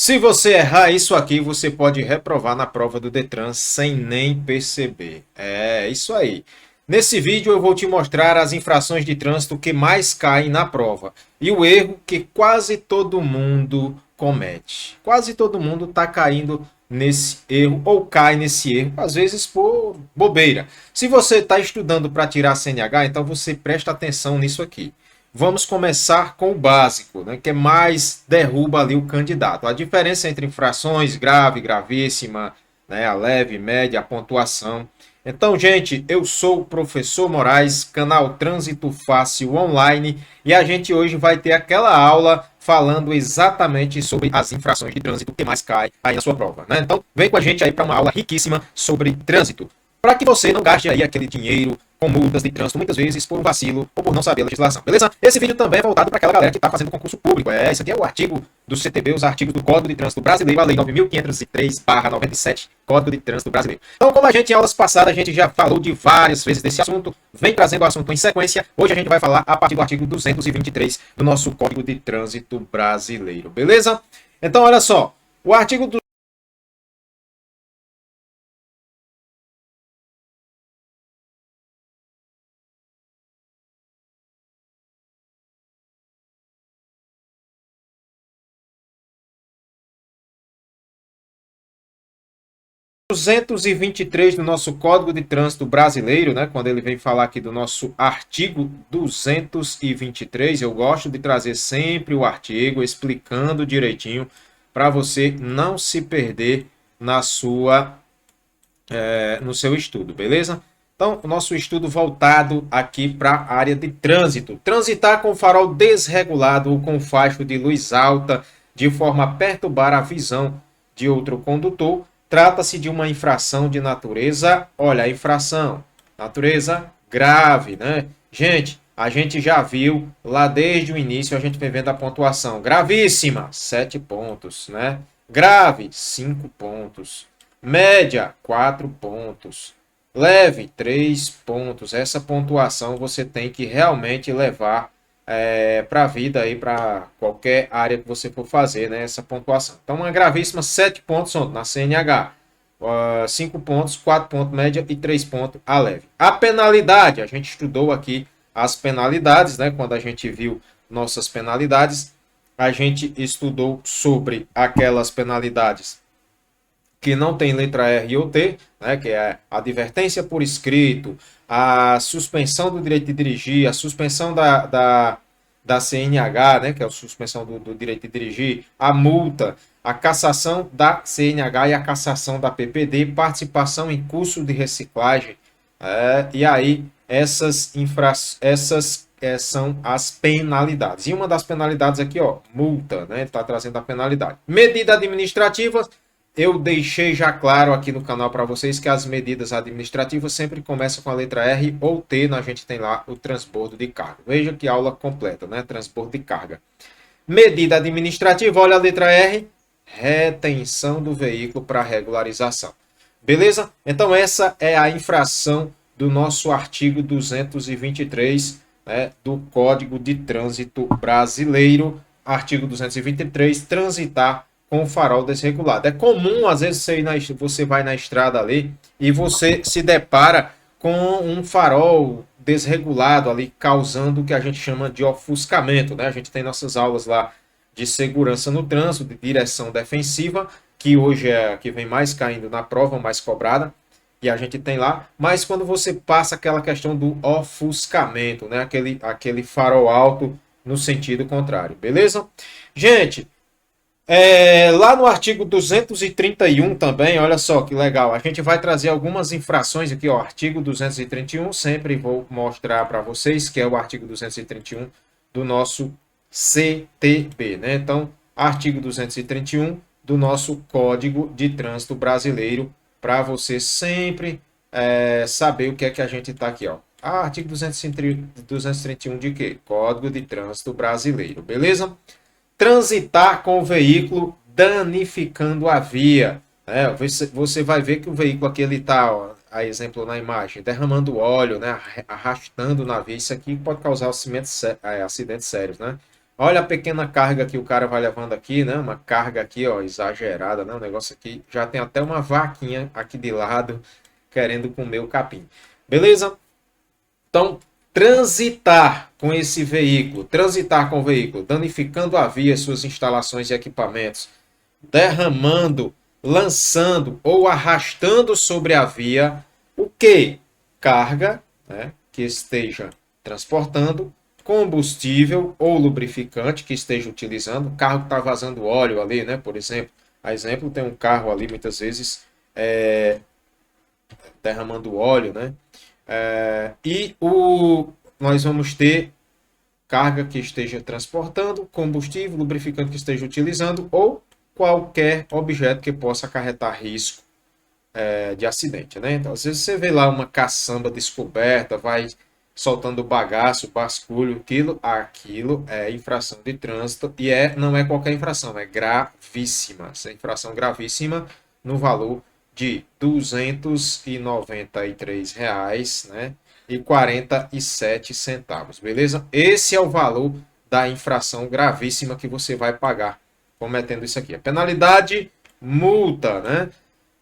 Se você errar isso aqui, você pode reprovar na prova do Detran sem nem perceber. É isso aí. Nesse vídeo eu vou te mostrar as infrações de trânsito que mais caem na prova e o erro que quase todo mundo comete. Quase todo mundo está caindo nesse erro ou cai nesse erro, às vezes por bobeira. Se você está estudando para tirar CNH, então você presta atenção nisso aqui. Vamos começar com o básico, né, que é mais derruba ali o candidato. A diferença entre infrações grave, gravíssima, né, a leve, média, a pontuação. Então, gente, eu sou o professor Moraes, canal Trânsito Fácil Online, e a gente hoje vai ter aquela aula falando exatamente sobre as infrações de trânsito que mais cai aí na sua prova, né? Então, vem com a gente aí para uma aula riquíssima sobre trânsito, para que você não gaste aí aquele dinheiro com multas de trânsito, muitas vezes por um vacilo ou por não saber a legislação, beleza? Esse vídeo também é voltado para aquela galera que está fazendo concurso público. Esse aqui é o artigo do CTB, os artigos do Código de Trânsito Brasileiro, a Lei 9.503/97, Código de Trânsito Brasileiro. Então, como a gente em aulas passadas, a gente já falou de várias vezes desse assunto, vem trazendo o assunto em sequência. Hoje a gente vai falar a partir do artigo 223 do nosso Código de Trânsito Brasileiro, beleza? Então, olha só, o artigo 223 do nosso Código de Trânsito Brasileiro, né? Quando ele vem falar aqui do nosso artigo 223, eu gosto de trazer sempre o artigo explicando direitinho para você não se perder no seu estudo, beleza? Então, o nosso estudo voltado aqui para a área de trânsito. Transitar com farol desregulado ou com faixa de luz alta de forma a perturbar a visão de outro condutor. Trata-se de uma infração de natureza, olha, a infração, natureza grave, né? Gente, a gente já viu lá desde o início, a gente vem vendo a pontuação. Gravíssima, 7 pontos, né? Grave, 5 pontos. Média, 4 pontos. Leve, 3 pontos. Essa pontuação você tem que realmente levar para a vida aí, para qualquer área que você for fazer, né, essa pontuação. Então, uma gravíssima, 7 pontos na CNH, 5 pontos, 4 pontos média e 3 pontos a leve. A penalidade, a gente estudou aqui as penalidades, né, quando a gente viu nossas penalidades, a gente estudou sobre aquelas penalidades que não tem letra R ou T, né, que é a advertência por escrito, a suspensão do direito de dirigir, a suspensão da CNH, né, que é a suspensão do direito de dirigir, a multa, a cassação da CNH e a cassação da PPD, participação em curso de reciclagem, e aí essas são as penalidades. E uma das penalidades aqui, ó, multa, né, está trazendo a penalidade. Medida administrativa, eu deixei já claro aqui no canal para vocês que as medidas administrativas sempre começam com a letra R ou T, a gente tem lá o transbordo de carga. Veja que aula completa, né? Transbordo de carga. Medida administrativa, olha a letra R, retenção do veículo para regularização. Beleza? Então essa é a infração do nosso artigo 223, né, do Código de Trânsito Brasileiro. Artigo 223, transitar com o farol desregulado. É comum, às vezes, você vai na estrada ali e você se depara com um farol desregulado ali, causando o que a gente chama de ofuscamento, né? A gente tem nossas aulas lá de segurança no trânsito, de direção defensiva, que hoje é a que vem mais caindo na prova, mais cobrada, e a gente tem lá, mas quando você passa aquela questão do ofuscamento, né? Aquele farol alto no sentido contrário, beleza? Gente, lá no artigo 231 também, olha só que legal, a gente vai trazer algumas infrações aqui, ó, artigo 231, sempre vou mostrar para vocês que é o artigo 231 do nosso CTB, né? Então, artigo 231 do nosso Código de Trânsito Brasileiro, para você sempre saber o que é que a gente está aqui, ó. Artigo 231 de quê? Código de Trânsito Brasileiro, beleza? Transitar com o veículo danificando a via. Você vai ver que o veículo aqui ele está, a exemplo na imagem, derramando óleo, né, arrastando na via. Isso aqui pode causar acidentes sérios, né? Olha a pequena carga que o cara vai levando aqui, né? Uma carga aqui, ó, exagerada, né? O negócio aqui já tem até uma vaquinha aqui de lado querendo comer o capim. Beleza? Então, transitar com o veículo, danificando a via, suas instalações e equipamentos, derramando, lançando ou arrastando sobre a via o que? Carga, né, que esteja transportando, combustível ou lubrificante que esteja utilizando, o carro que está vazando óleo ali, né, por exemplo. A exemplo, tem um carro ali, muitas vezes, derramando óleo, né? Nós vamos ter carga que esteja transportando, combustível, lubrificante que esteja utilizando ou qualquer objeto que possa acarretar risco de acidente, né? Então, às vezes você vê lá uma caçamba descoberta, vai soltando bagaço, basculho, aquilo é infração de trânsito e não é qualquer infração, é gravíssima. Essa infração gravíssima no valor de R$ 293, né? E 47 centavos, beleza? Esse é o valor da infração gravíssima que você vai pagar cometendo isso aqui. A penalidade, multa, né?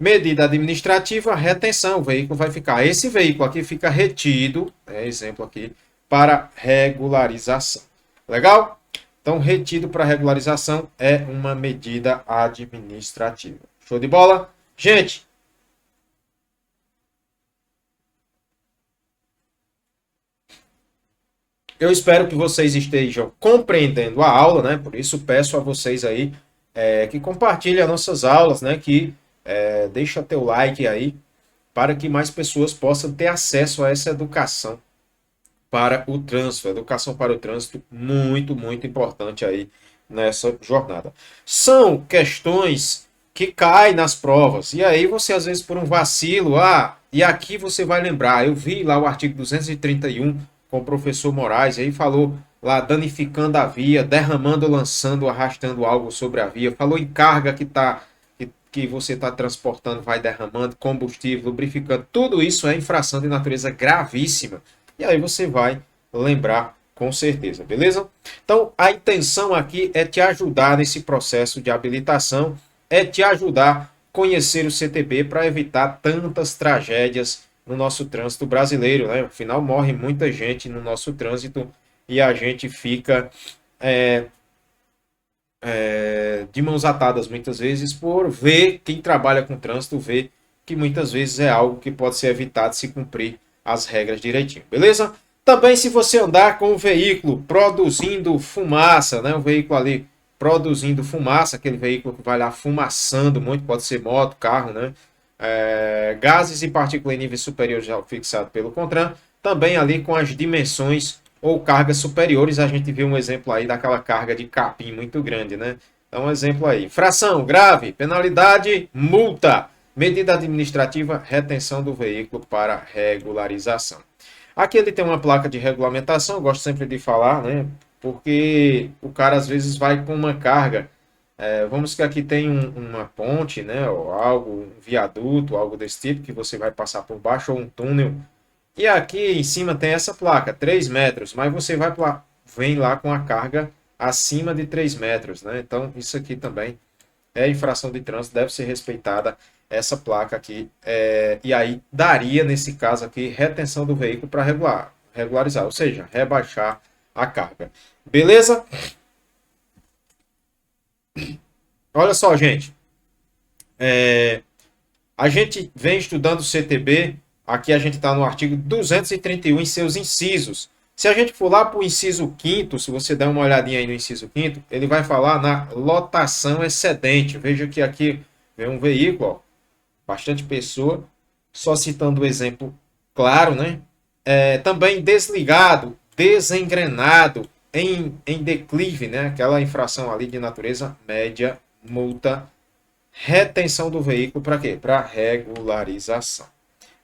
Medida administrativa, retenção. O veículo vai ficar. Esse veículo aqui fica retido, exemplo aqui, para regularização. Legal? Então, retido para regularização é uma medida administrativa. Show de bola? Gente, eu espero que vocês estejam compreendendo a aula, né? Por isso peço a vocês aí que compartilhem as nossas aulas, né? Que deixa teu like aí para que mais pessoas possam ter acesso a essa educação para o trânsito. Educação para o trânsito muito, muito importante aí nessa jornada. São questões que caem nas provas. E aí você, às vezes, por um vacilo, e aqui você vai lembrar, eu vi lá o artigo 231 com o professor Moraes, aí falou lá danificando a via, derramando, lançando, arrastando algo sobre a via, falou em carga que você está transportando, vai derramando, combustível, lubrificando, tudo isso é infração de natureza gravíssima. E aí você vai lembrar com certeza, beleza? Então, a intenção aqui é te ajudar nesse processo de habilitação, é te ajudar a conhecer o CTB para evitar tantas tragédias no nosso trânsito brasileiro, né? Afinal, morre muita gente no nosso trânsito e a gente fica de mãos atadas muitas vezes por ver quem trabalha com trânsito, ver que muitas vezes é algo que pode ser evitado se cumprir as regras direitinho, beleza? Também se você andar com o veículo produzindo fumaça, né? O veículo ali produzindo fumaça, aquele veículo que vai lá fumaçando muito, pode ser moto, carro, né? Gases e partículas em níveis superiores ao fixado pelo CONTRAN, também ali com as dimensões ou cargas superiores, a gente viu um exemplo aí daquela carga de capim muito grande, né? Então, um exemplo aí. Infração grave, penalidade, multa. Medida administrativa, retenção do veículo para regularização. Aqui ele tem uma placa de regulamentação, eu gosto sempre de falar, né? Porque o cara às vezes vai com uma carga. Vamos que aqui tem uma ponte, né? Ou algo, um viaduto, algo desse tipo, que você vai passar por baixo, ou um túnel. E aqui em cima tem essa placa, 3 metros, mas você vem lá com a carga acima de 3 metros, né? Então, isso aqui também é infração de trânsito, deve ser respeitada essa placa aqui. E aí daria, nesse caso aqui, retenção do veículo para regularizar, ou seja, rebaixar a carga. Beleza? Olha só, gente. A gente vem estudando o CTB. Aqui a gente está no artigo 231 em seus incisos. Se a gente for lá para o inciso 5º, se você der uma olhadinha aí no inciso 5º, ele vai falar na lotação excedente. Veja que aqui vem um veículo, ó, bastante pessoa, só citando o exemplo claro, né? Também desligado, desengrenado, em declive, né? Aquela infração ali de natureza média, multa, retenção do veículo para quê? Para regularização.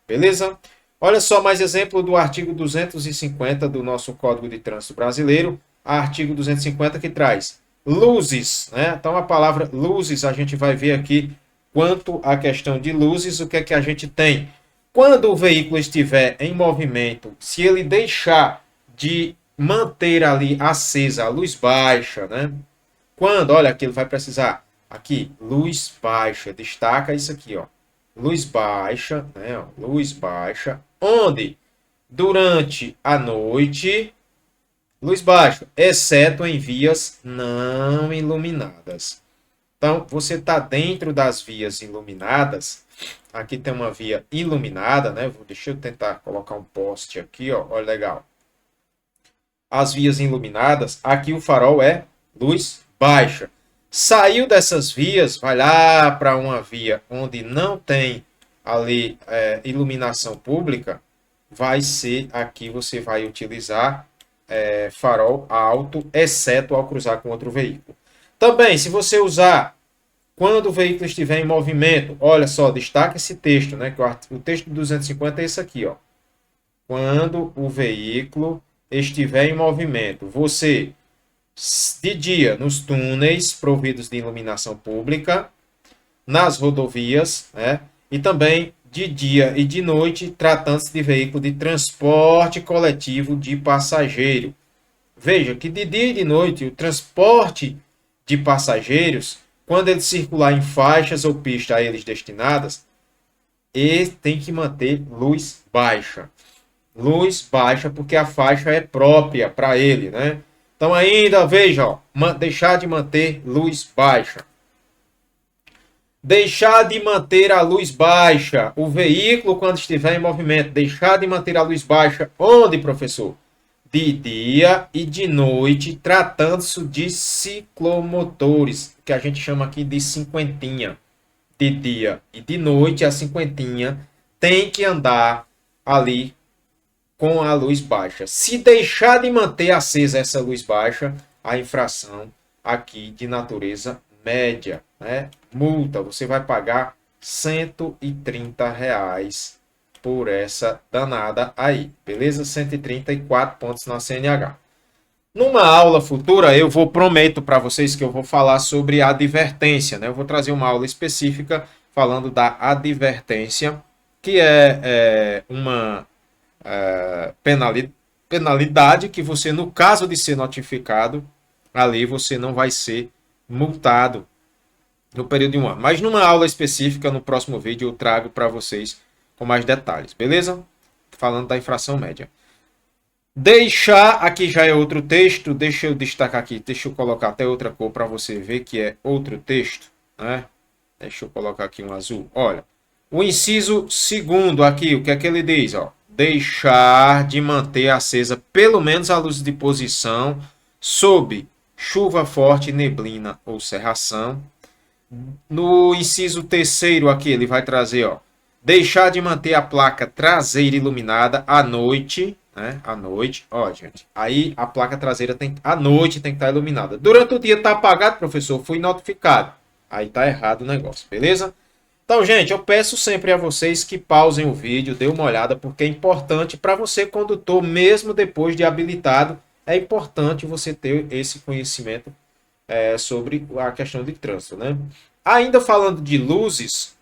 Beleza? Olha só mais exemplo do artigo 250 do nosso Código de Trânsito Brasileiro. Artigo 250 que traz luzes, né? Então a palavra luzes a gente vai ver aqui quanto à questão de luzes, o que é que a gente tem? Quando o veículo estiver em movimento, se ele deixar de manter ali acesa a luz baixa, né? Quando, olha aqui, ele vai precisar, aqui, luz baixa, destaca isso aqui, ó. Luz baixa, né? Ó, luz baixa, onde durante a noite, luz baixa, exceto em vias não iluminadas. Então, você está dentro das vias iluminadas. Aqui tem uma via iluminada, né? Deixa eu tentar colocar um poste aqui, ó. Olha, legal. As vias iluminadas, aqui o farol é luz baixa. Saiu dessas vias, vai lá para uma via onde não tem ali iluminação pública, vai ser aqui você vai utilizar farol alto, exceto ao cruzar com outro veículo. Também, se você usar quando o veículo estiver em movimento, olha só, destaca esse texto, né? Que o texto do 250 é esse aqui, ó. Quando o veículo estiver em movimento, você, de dia, nos túneis providos de iluminação pública, nas rodovias, né? E também de dia e de noite, tratando-se de veículo de transporte coletivo de passageiro. Veja que de dia e de noite, o transporte de passageiros, quando ele circular em faixas ou pistas a eles destinadas, ele tem que manter luz baixa. Luz baixa porque a faixa é própria para ele, né? Então ainda, veja, ó, deixar de manter luz baixa. Deixar de manter a luz baixa. O veículo, quando estiver em movimento, deixar de manter a luz baixa. Onde, professor? De dia e de noite, tratando-se de ciclomotores, que a gente chama aqui de cinquentinha. De dia e de noite, a cinquentinha tem que andar ali com a luz baixa. Se deixar de manter acesa essa luz baixa, a infração aqui de natureza média, né? Multa, você vai pagar R$ 130 por essa danada aí, beleza? 134 pontos na CNH. Numa aula futura, prometo para vocês que eu vou falar sobre advertência, né? Eu vou trazer uma aula específica falando da advertência, que é uma penalidade que você, no caso de ser notificado, ali você não vai ser multado no período de um ano. Mas numa aula específica, no próximo vídeo, eu trago para vocês com mais detalhes, beleza? Falando da infração média. Deixar, aqui já é outro texto, deixa eu destacar aqui, deixa eu colocar até outra cor para você ver que é outro texto, né? Deixa eu colocar aqui um azul, olha. O inciso segundo aqui, o que é que ele diz, ó? Deixar de manter acesa pelo menos a luz de posição sob chuva forte, neblina ou cerração. No inciso terceiro aqui, ele vai trazer, ó, deixar de manter a placa traseira iluminada à noite, né? À noite, ó, gente. Aí a placa traseira à noite tem que estar iluminada. Durante o dia está apagado, professor, fui notificado. Aí tá errado o negócio, beleza? Então, gente, eu peço sempre a vocês que pausem o vídeo, dê uma olhada, porque é importante para você, condutor, mesmo depois de habilitado, é importante você ter esse conhecimento sobre a questão de trânsito, né? Ainda falando de luzes,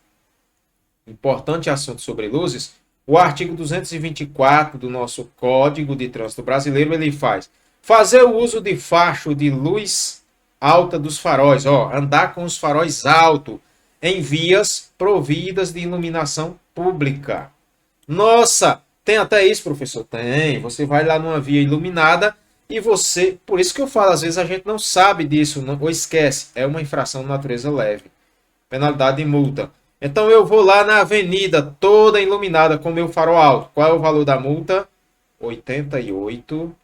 importante assunto sobre luzes, o artigo 224 do nosso Código de Trânsito Brasileiro, ele faz fazer o uso de facho de luz alta dos faróis, ó, andar com os faróis altos em vias providas de iluminação pública. Nossa, tem até isso, professor? Tem. Você vai lá numa via iluminada e você... Por isso que eu falo, às vezes a gente não sabe disso, não, ou esquece. É uma infração de natureza leve. Penalidade de multa. Então eu vou lá na avenida toda iluminada com meu farol alto. Qual é o valor da multa? 88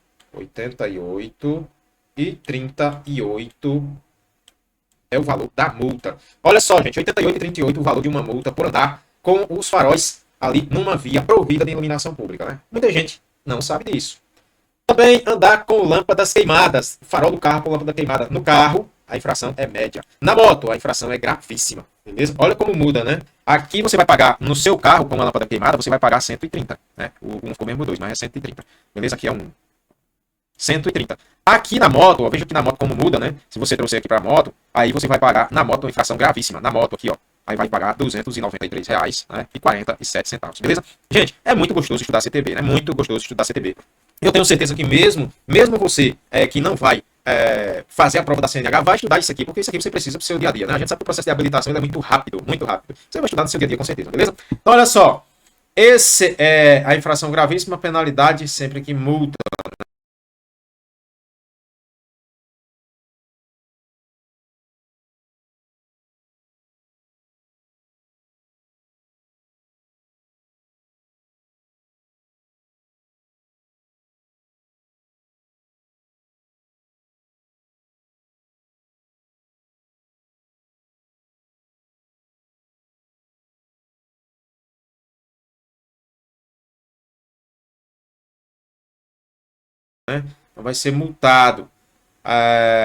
e 38 é o valor da multa. Olha só, gente, 88 e 38 o valor de uma multa por andar com os faróis ali numa via provida de iluminação pública, né? Muita gente não sabe disso. Também andar com lâmpadas queimadas, farol do carro com lâmpada queimada no carro, a infração é média. Na moto, a infração é gravíssima, beleza? Olha como muda, né? Aqui você vai pagar no seu carro com uma lâmpada queimada, você vai pagar 130, né? O um ficou mesmo 2, mas é 130. Beleza? Aqui é 130. Aqui na moto, ó, veja que na moto como muda, né? Se você trouxer aqui para a moto, aí você vai pagar na moto uma infração gravíssima. Na moto aqui, ó, aí vai pagar R$ 293,47, né? E 47 centavos, beleza? Gente, é muito gostoso estudar CTB, né? Muito gostoso estudar CTB. Eu tenho certeza que mesmo você que não vai fazer a prova da CNH, vai estudar isso aqui, porque isso aqui você precisa para o seu dia a dia, né? A gente sabe que o processo de habilitação ele é muito rápido, muito rápido. Você vai estudar no seu dia a dia com certeza, beleza? Então, olha só, esse é a infração gravíssima, penalidade sempre que multa. Né? Então vai ser multado.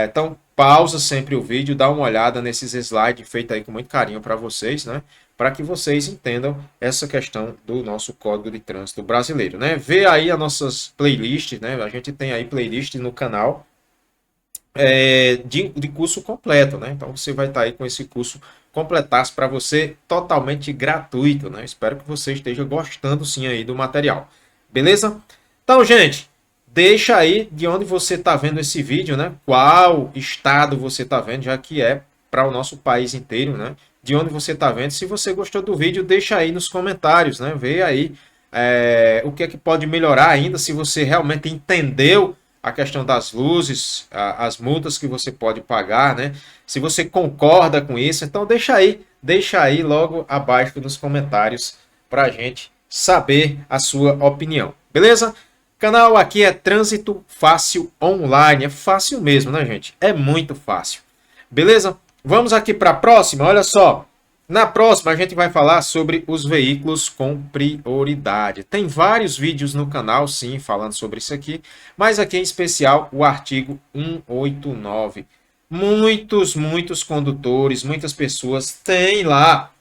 Então, pausa sempre o vídeo, dá uma olhada nesses slides feitos aí com muito carinho para vocês, né? Para que vocês entendam essa questão do nosso Código de Trânsito brasileiro, né? Vê aí as nossas playlists, né? A gente tem aí playlist no canal de curso completo, né? Então você vai estar aí com esse curso completasse para você totalmente gratuito, né? Espero que você esteja gostando sim aí do material. Beleza? Então, gente, deixa aí de onde você está vendo esse vídeo, né? Qual estado você está vendo, já que é para o nosso país inteiro, né? De onde você está vendo. Se você gostou do vídeo, deixa aí nos comentários, né? Vê aí o que é que pode melhorar ainda, se você realmente entendeu a questão das luzes, as multas que você pode pagar, né? Se você concorda com isso, então deixa aí logo abaixo nos comentários para a gente saber a sua opinião, beleza? Canal aqui é Trânsito Fácil Online, é fácil mesmo, né, gente? É muito fácil, beleza? Vamos aqui para a próxima, olha só. Na próxima a gente vai falar sobre os veículos com prioridade. Tem vários vídeos no canal, sim, falando sobre isso aqui, mas aqui em especial o artigo 189. Muitos condutores, muitas pessoas têm lá,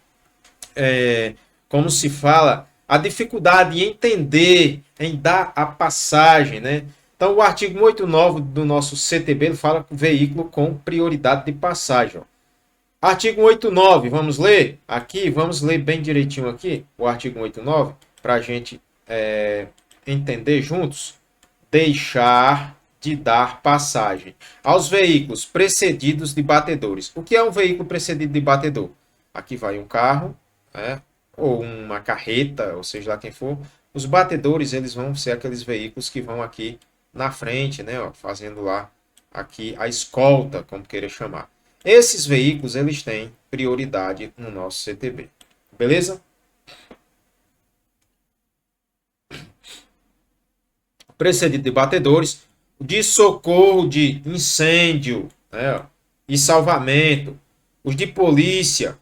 como se fala, a dificuldade em entender, em dar a passagem, né? Então o artigo 189 do nosso CTB ele fala veículo com prioridade de passagem, ó. Artigo 189, vamos ler? Aqui, vamos ler bem direitinho aqui, o artigo 189, para a gente entender juntos. Deixar de dar passagem aos veículos precedidos de batedores. O que é um veículo precedido de batedor? Aqui vai um carro, né, ou uma carreta, ou seja lá quem for. Os batedores, eles vão ser aqueles veículos que vão aqui na frente, né, ó, fazendo lá aqui a escolta, como queira chamar. Esses veículos, eles têm prioridade no nosso CTB. Beleza? Precedido de batedores, de socorro de incêndio, né, e salvamento, os de polícia,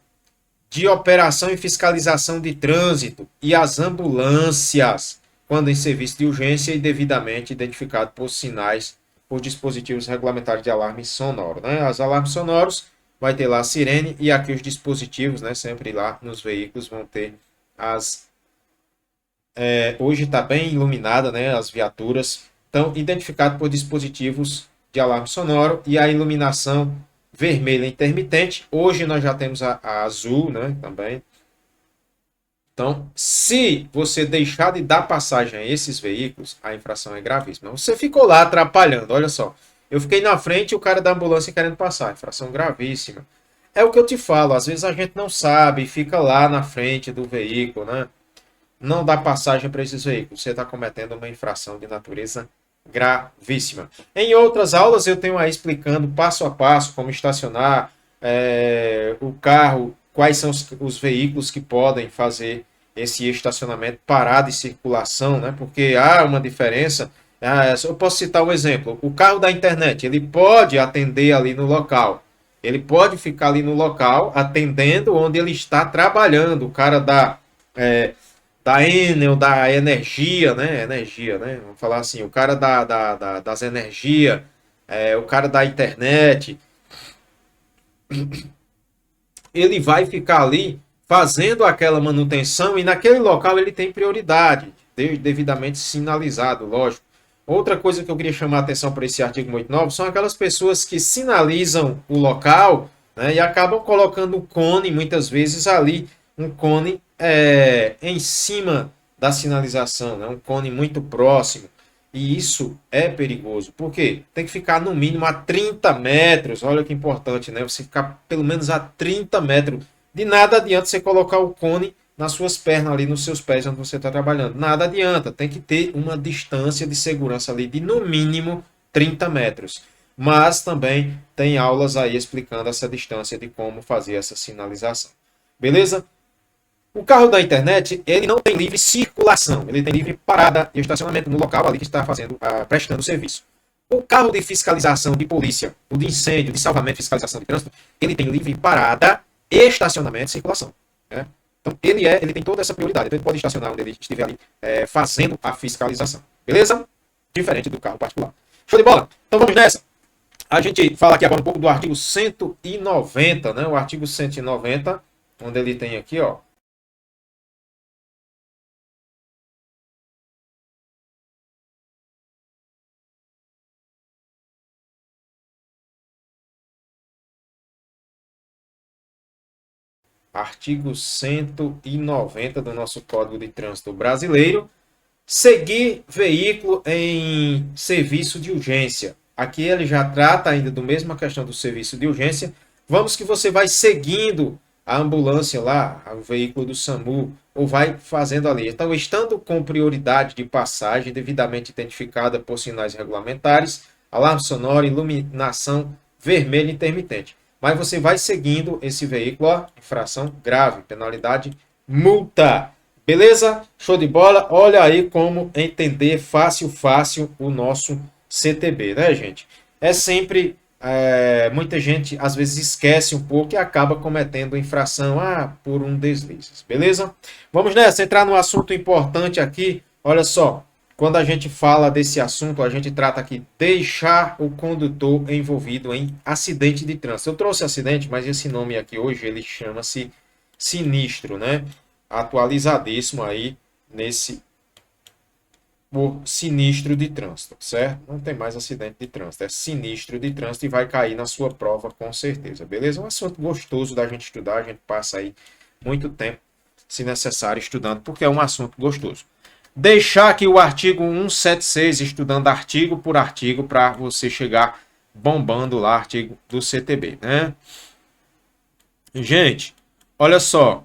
de operação e fiscalização de trânsito e as ambulâncias, quando em serviço de urgência e devidamente identificado por sinais por dispositivos regulamentares de alarme sonoro, né? Os alarmes sonoros vai ter lá a sirene e aqui os dispositivos, né? Sempre lá nos veículos vão ter as hoje está bem iluminada, né? As viaturas estão identificadas por dispositivos de alarme sonoro e a iluminação vermelha intermitente. Hoje nós já temos a azul, né? Também. Então, se você deixar de dar passagem a esses veículos, a infração é gravíssima. Você ficou lá atrapalhando, olha só. Eu fiquei na frente e o cara da ambulância querendo passar. Infração gravíssima. É o que eu te falo, às vezes a gente não sabe, fica lá na frente do veículo, né? Não dá passagem para esses veículos. Você está cometendo uma infração de natureza gravíssima. Em outras aulas eu tenho aí explicando passo a passo como estacionar o carro, quais são os veículos que podem fazer esse estacionamento parado de circulação, né? Porque há uma diferença. Eu posso citar um exemplo. O carro da internet, ele pode atender ali no local. Ele pode ficar ali no local atendendo onde ele está trabalhando. O cara da Enel, da energia, né? Energia, né? Vamos falar assim, o cara das energias, o cara da internet, ele vai ficar ali fazendo aquela manutenção e naquele local ele tem prioridade, devidamente sinalizado, lógico. Outra coisa que eu queria chamar a atenção para esse artigo 189 são aquelas pessoas que sinalizam o local, né, e acabam colocando um cone, muitas vezes ali, um cone em cima da sinalização, né, um cone muito próximo. E isso é perigoso. Por quê? Tem que ficar no mínimo a 30 metros. Olha que importante, né? Você ficar pelo menos a 30 metros. De nada adianta você colocar o cone nas suas pernas ali, nos seus pés, onde você está trabalhando. Nada adianta. Tem que ter uma distância de segurança ali de no mínimo 30 metros. Mas também tem aulas aí explicando essa distância de como fazer essa sinalização. Beleza? O carro da internet, ele não tem livre circulação, ele tem livre parada e estacionamento no local ali que está fazendo, prestando o serviço. O carro de fiscalização de polícia, o de incêndio, de salvamento, fiscalização de trânsito, ele tem livre parada, estacionamento e circulação. Né? Então, ele tem toda essa prioridade. Então, ele pode estacionar onde ele estiver ali fazendo a fiscalização. Beleza? Diferente do carro particular. Show de bola? Então, vamos nessa. A gente fala aqui agora um pouco do artigo 190, né? O artigo 190, onde ele tem aqui, ó. Artigo 190 do nosso Código de Trânsito Brasileiro, seguir veículo em serviço de urgência. Aqui ele já trata ainda do mesma questão do serviço de urgência. Vamos que você vai seguindo a ambulância lá, o veículo do SAMU, ou vai fazendo ali. Então, estando com prioridade de passagem, devidamente identificada por sinais regulamentares, alarme sonoro, iluminação vermelha intermitente. Mas você vai seguindo esse veículo, ó, infração grave, penalidade, multa. Beleza? Show de bola. Olha aí como entender fácil o nosso CTB, né, gente? É sempre, muita gente às vezes esquece um pouco e acaba cometendo infração por um deslize. Beleza? Vamos nessa, entrar num assunto importante aqui. Olha só, quando a gente fala desse assunto, a gente trata aqui deixar o condutor envolvido em acidente de trânsito. Eu trouxe acidente, mas esse nome aqui hoje ele chama-se sinistro, né? Atualizadíssimo aí nesse por sinistro de trânsito, certo? Não tem mais acidente de trânsito, é sinistro de trânsito e vai cair na sua prova com certeza, beleza? É um assunto gostoso da gente estudar, a gente passa aí muito tempo, se necessário, estudando, porque é um assunto gostoso. Deixar aqui o artigo 176, estudando artigo por artigo, para você chegar bombando lá, artigo do CTB, né? Gente, olha só,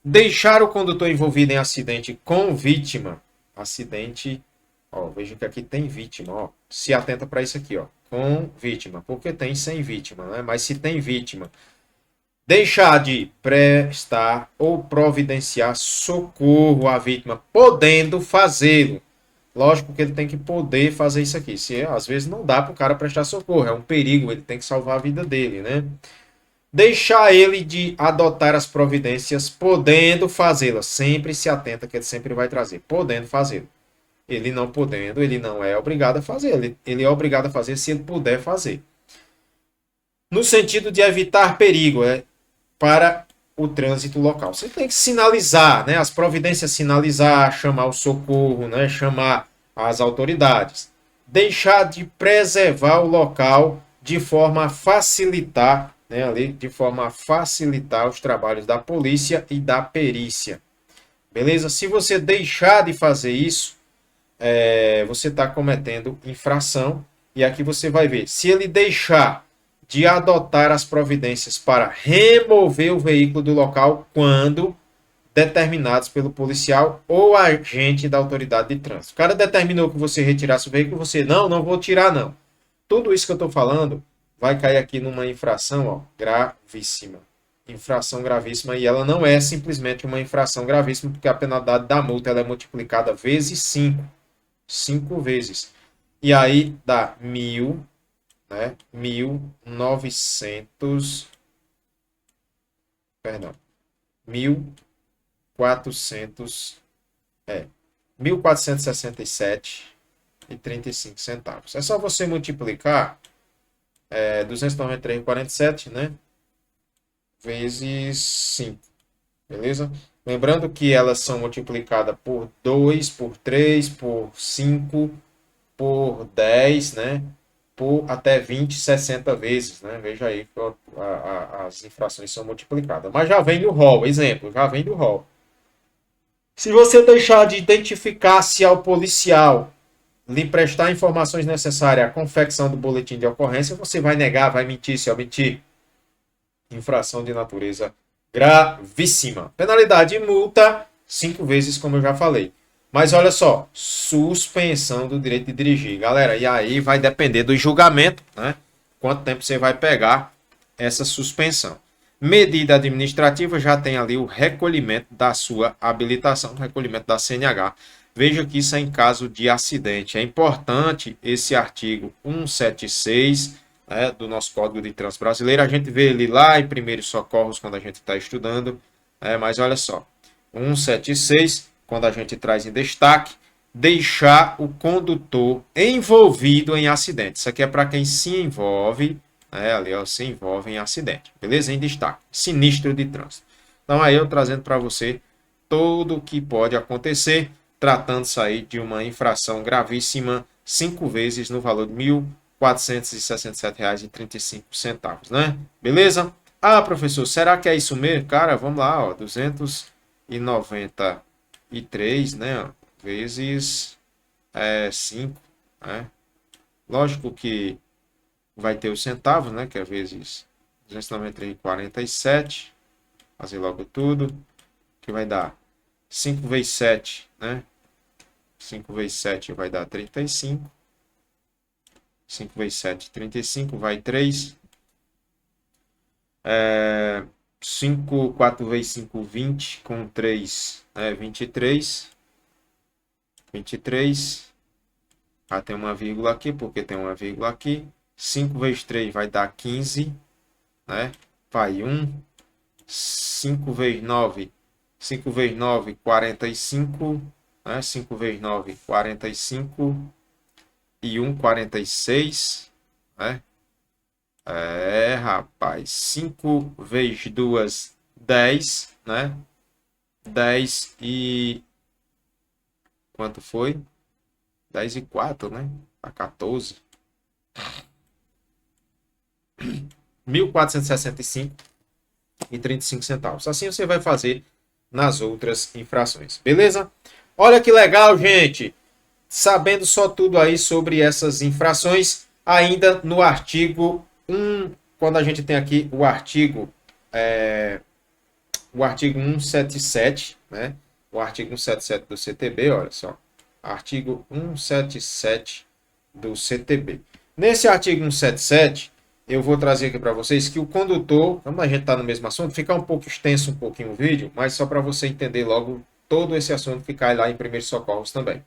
deixar o condutor envolvido em acidente com vítima, acidente, ó, veja que aqui tem vítima, ó, se atenta para isso aqui, ó, com vítima, porque tem sem vítima, né? Mas se tem vítima, deixar de prestar ou providenciar socorro à vítima, podendo fazê-lo. Lógico que ele tem que poder fazer isso aqui. Se às vezes não dá para o cara prestar socorro, é um perigo, ele tem que salvar a vida dele, né? Deixar ele de adotar as providências, podendo fazê-las. Sempre se atenta que ele sempre vai trazer, podendo fazê-lo. Ele não podendo, ele não é obrigado a fazer. Ele é obrigado a fazer se ele puder fazer. No sentido de evitar perigo, para o trânsito local. Você tem que sinalizar, né? As providências sinalizar, chamar o socorro, né? Chamar as autoridades. Deixar de preservar o local de forma a facilitar, né? Ali, de forma a facilitar os trabalhos da polícia e da perícia. Beleza? Se você deixar de fazer isso, você está cometendo infração. E aqui você vai ver. Se ele deixar de adotar as providências para remover o veículo do local quando determinados pelo policial ou agente da autoridade de trânsito. O cara determinou que você retirasse o veículo, você não vou tirar não. Tudo isso que eu estou falando vai cair aqui numa infração, ó, gravíssima. Infração gravíssima, e ela não é simplesmente uma infração gravíssima, porque a penalidade da multa ela é multiplicada vezes 5. 5 vezes. E aí dá 1.900, perdão, 1.400, 1.467,35 centavos. É só você multiplicar 293,47, né, vezes 5, beleza? Lembrando que elas são multiplicadas por 2, por 3, por 5, por 10, né? Por até 20, 60 vezes, né? Veja aí que as infrações são multiplicadas. Mas já vem do rol, exemplo, já vem do rol. Se você deixar de identificar-se ao policial lhe prestar informações necessárias à confecção do boletim de ocorrência, você vai negar, vai mentir, se omitir. Infração de natureza gravíssima. Penalidade e multa, 5 vezes, como eu já falei. Mas olha só, suspensão do direito de dirigir. Galera, e aí vai depender do julgamento, né? Quanto tempo você vai pegar essa suspensão. Medida administrativa, já tem ali o recolhimento da sua habilitação, o recolhimento da CNH. Veja que isso é em caso de acidente. É importante esse artigo 176, né, do nosso Código de Trânsito Brasileiro. A gente vê ele lá em primeiros socorros quando a gente está estudando. Mas olha só, 176, quando a gente traz em destaque, deixar o condutor envolvido em acidente. Isso aqui é para quem se envolve, ali ó, se envolve em acidente. Beleza? Em destaque. Sinistro de trânsito. Então aí eu trazendo para você tudo o que pode acontecer, tratando-se aí de uma infração gravíssima, 5 vezes no valor de R$ 1.467,35, né? Beleza? Ah, professor, será que é isso mesmo? Cara, vamos lá, ó, 293, né, ó, vezes 5, né? Lógico que vai ter os centavos, né, que é vezes 293,47, fazer logo tudo, que vai dar 5 vezes 7, né? 5 vezes 7 vai dar 35. 5 vezes 7, 35, vai 3. 5, 4 vezes 5, 20, com 3, 23. 23. Ah, tem uma vírgula aqui, porque tem uma vírgula aqui. 5 vezes 3 vai dar 15, né? Vai 1. 5 vezes 9, 5 vezes 9, 45, né? 5 vezes 9, 45. E 1, 46, né? Rapaz, 5 vezes 2, 10, né? 10 e... Quanto foi? 10 e 4, né? A 14. 1.465 e 35 centavos. Assim você vai fazer nas outras infrações. Beleza? Olha que legal, gente! Sabendo só tudo aí sobre essas infrações, ainda no artigo 1, quando a gente tem aqui o artigo 177, né? O artigo 177 do CTB, olha só. Artigo 177 do CTB. Nesse artigo 177, eu vou trazer aqui para vocês que o condutor, como a gente está no mesmo assunto, fica um pouco extenso um pouquinho o vídeo, mas só para você entender logo todo esse assunto que cai lá em primeiros socorros também.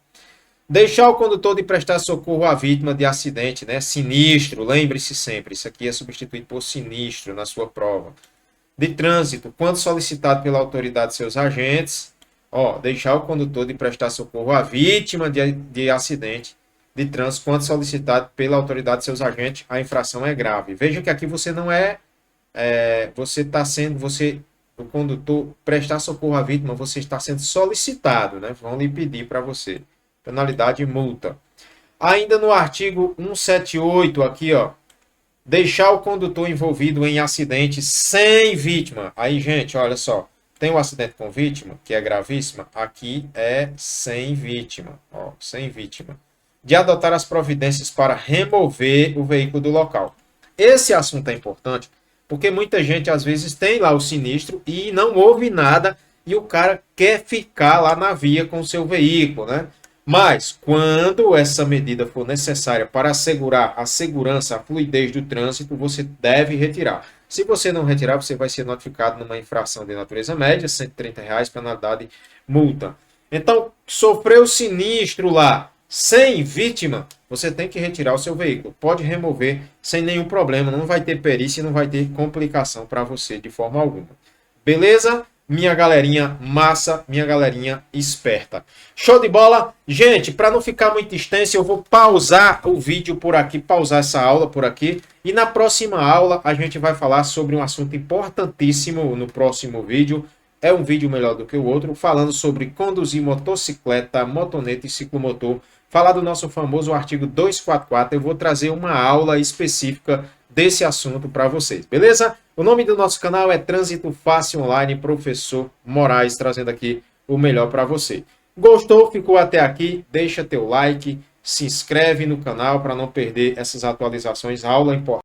Deixar o condutor de prestar socorro à vítima de acidente, né? Sinistro, lembre-se sempre, isso aqui é substituído por sinistro na sua prova. De trânsito, quando solicitado pela autoridade de seus agentes, deixar o condutor de prestar socorro à vítima de acidente de trânsito, quando solicitado pela autoridade de seus agentes, a infração é grave. Veja que aqui você não você está sendo, o condutor prestar socorro à vítima, você está sendo solicitado, né? Vão lhe pedir para você. Penalidade e multa. Ainda no artigo 178, aqui, ó. Deixar o condutor envolvido em acidente sem vítima. Aí, gente, olha só. Tem um acidente com vítima, que é gravíssima. Aqui é sem vítima. Sem vítima. De adotar as providências para remover o veículo do local. Esse assunto é importante, porque muita gente, às vezes, tem lá o sinistro e não ouve nada e o cara quer ficar lá na via com o seu veículo, né? Mas, quando essa medida for necessária para assegurar a segurança, a fluidez do trânsito, você deve retirar. Se você não retirar, você vai ser notificado numa infração de natureza média, R$ 130, penalidade, multa. Então, sofreu sinistro lá, sem vítima, você tem que retirar o seu veículo. Pode remover sem nenhum problema, não vai ter perícia, não vai ter complicação para você de forma alguma. Beleza? Minha galerinha massa, minha galerinha esperta. Show de bola? Gente, para não ficar muito extenso, eu vou pausar o vídeo por aqui, pausar essa aula por aqui. E na próxima aula, a gente vai falar sobre um assunto importantíssimo no próximo vídeo. É um vídeo melhor do que o outro, falando sobre conduzir motocicleta, motoneta e ciclomotor. Falar do nosso famoso artigo 244. Eu vou trazer uma aula específica desse assunto para vocês, beleza? O nome do nosso canal é Trânsito Fácil Online, Professor Moraes, trazendo aqui o melhor para você. Gostou? Ficou até aqui? Deixa teu like, se inscreve no canal para não perder essas atualizações. Aula importante.